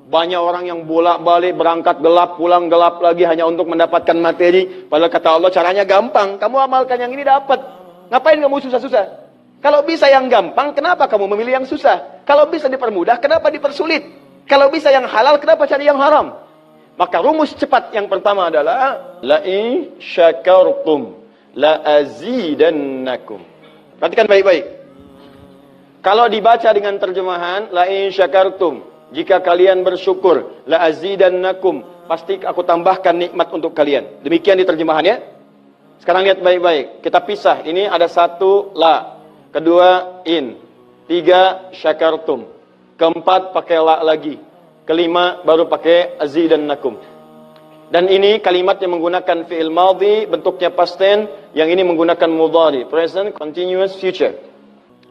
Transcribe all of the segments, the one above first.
Banyak orang yang bolak-balik berangkat gelap, pulang gelap lagi hanya untuk mendapatkan materi. Padahal kata Allah caranya gampang. Kamu amalkan yang ini dapat. Ngapain kamu susah-susah? Kalau bisa yang gampang, kenapa kamu memilih yang susah? Kalau bisa dipermudah, kenapa dipersulit? Kalau bisa yang halal, kenapa cari yang haram? Maka rumus cepat yang pertama adalah la in syakartum la azidannakum. Perhatikan baik-baik. Kalau dibaca dengan terjemahan la in syakartum, jika kalian bersyukur, la azidannakum, pasti aku tambahkan nikmat untuk kalian. Demikian di terjemahannya. Sekarang lihat baik-baik. Kita pisah. Ini ada satu la, kedua in, tiga syakartum, keempat pakai la lagi, kelima baru pakai azidannakum. Dan ini kalimat yang menggunakan fi'il madhi, bentuknya past tense, yang ini menggunakan mudhari, present continuous future.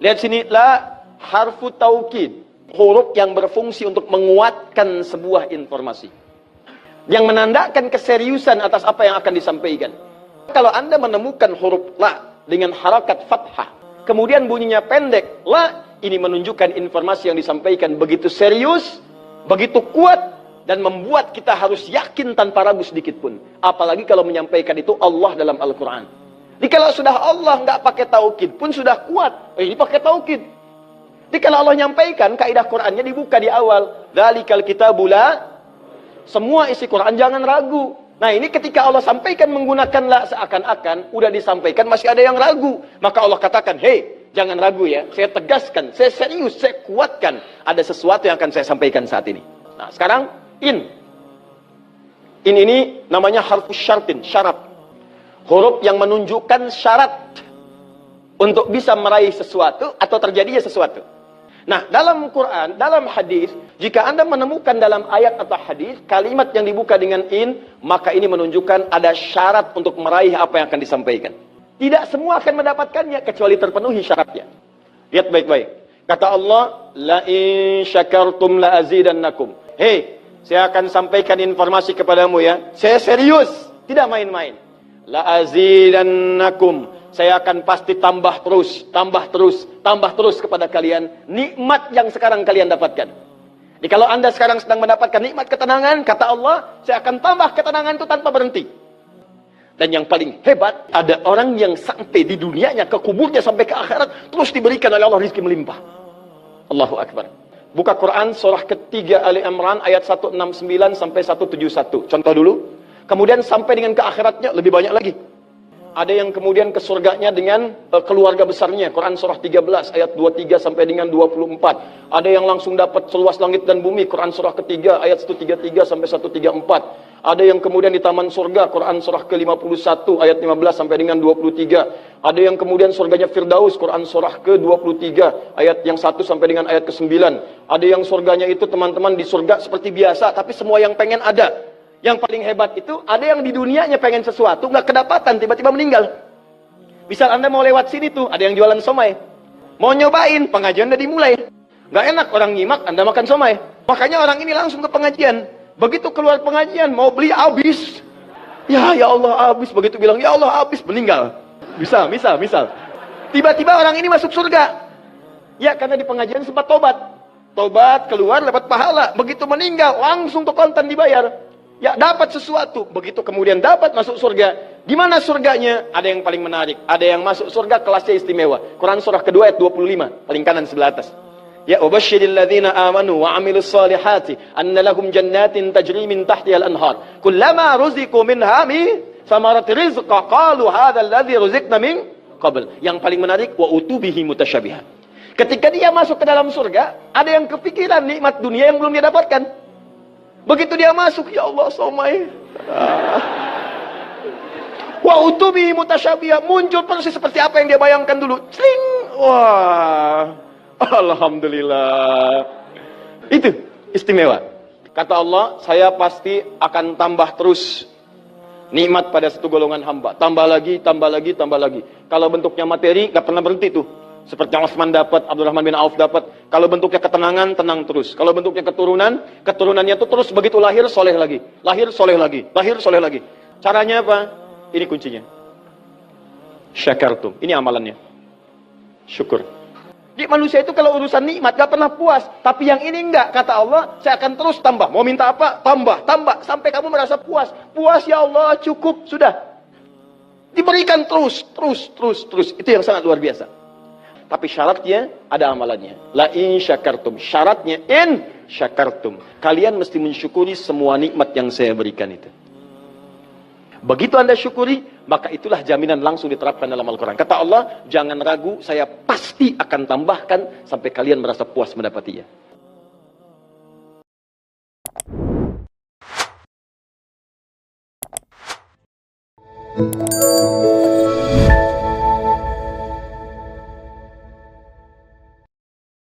Lihat sini, la harfu taukid, huruf yang berfungsi untuk menguatkan sebuah informasi, yang menandakan keseriusan atas apa yang akan disampaikan. Kalau Anda menemukan huruf la dengan harakat fathah, kemudian bunyinya pendek, la, ini menunjukkan informasi yang disampaikan begitu serius, begitu kuat, dan membuat kita harus yakin tanpa ragu sedikit pun. Apalagi kalau menyampaikan itu Allah dalam Al-Quran. Jadi kalau sudah Allah nggak pakai taukid pun sudah kuat. Ini pakai taukid. Jadi kalau Allah nyampaikan, kaidah Qurannya dibuka di awal. Dzalikal kitabu la, semua isi Quran jangan ragu. Nah ini ketika Allah sampaikan menggunakan la, seakan-akan udah disampaikan masih ada yang ragu. Maka Allah katakan, hei, jangan ragu ya. Saya tegaskan, saya serius, saya kuatkan. Ada sesuatu yang akan saya sampaikan saat ini. Nah sekarang in. In ini namanya harfu syartin, syarat. Huruf yang menunjukkan syarat untuk bisa meraih sesuatu atau terjadinya sesuatu. Nah, dalam Quran, dalam hadis, jika Anda menemukan dalam ayat atau hadis kalimat yang dibuka dengan in, maka ini menunjukkan ada syarat untuk meraih apa yang akan disampaikan. Tidak semua akan mendapatkannya kecuali terpenuhi syaratnya. Lihat baik-baik. Kata Allah, la in syakartum la azidannakum. Hei, saya akan sampaikan informasi kepadamu ya. Saya serius, tidak main-main. La azidannakum, saya akan pasti tambah terus, tambah terus, tambah terus kepada kalian nikmat yang sekarang kalian dapatkan. Jadi kalau Anda sekarang sedang mendapatkan nikmat ketenangan, kata Allah, saya akan tambah ketenangan itu tanpa berhenti. Dan yang paling hebat, ada orang yang sampai di dunianya, ke kuburnya sampai ke akhirat, terus diberikan oleh Allah rizki melimpah. Allahu Akbar. Buka Quran surah ketiga Ali Imran ayat 169 sampai 171. Contoh dulu. Kemudian sampai dengan ke akhiratnya lebih banyak lagi. Ada yang kemudian ke surganya dengan keluarga besarnya. Quran surah 13 ayat 23 sampai dengan 24. Ada yang langsung dapat seluas langit dan bumi. Quran surah ketiga ayat 133 sampai 134. Ada yang kemudian di taman surga. Quran surah ke-51 ayat 15 sampai dengan 23. Ada yang kemudian surganya Firdaus. Quran surah ke-23 ayat yang 1 sampai dengan ayat ke-9. Ada yang surganya itu teman-teman di surga seperti biasa, tapi semua yang pengen ada. Yang paling hebat itu, ada yang di dunianya pengen sesuatu, nggak kedapatan, tiba-tiba meninggal. Misal Anda mau lewat sini tuh, ada yang jualan somai. Mau nyobain, pengajian udah dimulai. Nggak enak orang nyimak, Anda makan somai. Makanya orang ini langsung ke pengajian. Begitu keluar pengajian, mau beli habis. Ya Allah habis. Begitu bilang, ya Allah habis, meninggal. Misal. Tiba-tiba orang ini masuk surga. Ya, karena di pengajian sempat tobat. Tobat, keluar, dapat pahala. Begitu meninggal, langsung tuh kontan dibayar. Ya dapat sesuatu, begitu kemudian dapat masuk surga. Gimana surganya? Ada yang paling menarik. Ada yang masuk surga kelasnya istimewa. Quran surah kedua ayat 25, paling kanan sebelah atas. Ya ubasyiril ladzina amanu wa amilus solihati anna lahum jannatin tajri min tahtihal anhar. Kullama ruziqu minha min samarati rizqa qalu hadzal ladzi ruziqna min qabl. Yang paling menarik wa utubihi mutasyabiha. Ketika dia masuk ke dalam surga, ada yang kepikiran nikmat dunia yang belum dia dapatkan. Begitu dia masuk, ya Allah, somai. Wa utubi mutasyabiha, muncul persis seperti apa yang dia bayangkan dulu. Sling. Wah. Alhamdulillah. Itu istimewa. Kata Allah, saya pasti akan tambah terus nikmat pada satu golongan hamba. Tambah lagi, tambah lagi, tambah lagi. Kalau bentuknya materi, gak pernah berhenti tuh. Seperti yang Utsman dapat, Abdurrahman bin Auf dapat. Kalau bentuknya ketenangan, tenang terus. Kalau bentuknya keturunan, keturunannya itu terus begitu lahir, soleh lagi. Lahir, soleh lagi. Lahir, soleh lagi. Caranya apa? Ini kuncinya. Syakartum. Ini amalannya. Syukur. Di manusia itu kalau urusan nikmat gak pernah puas. Tapi yang ini enggak. Kata Allah, saya akan terus tambah. Mau minta apa? Tambah, tambah. Sampai kamu merasa puas. Puas ya Allah, cukup. Sudah. Diberikan terus, terus, terus, terus. Itu yang sangat luar biasa. Tapi syaratnya ada amalannya. La in syakartum. Syaratnya in syakartum. Kalian mesti mensyukuri semua nikmat yang saya berikan itu. Begitu Anda syukuri, maka itulah jaminan langsung diterapkan dalam Al-Quran. Kata Allah, jangan ragu, saya pasti akan tambahkan sampai kalian merasa puas mendapatinya.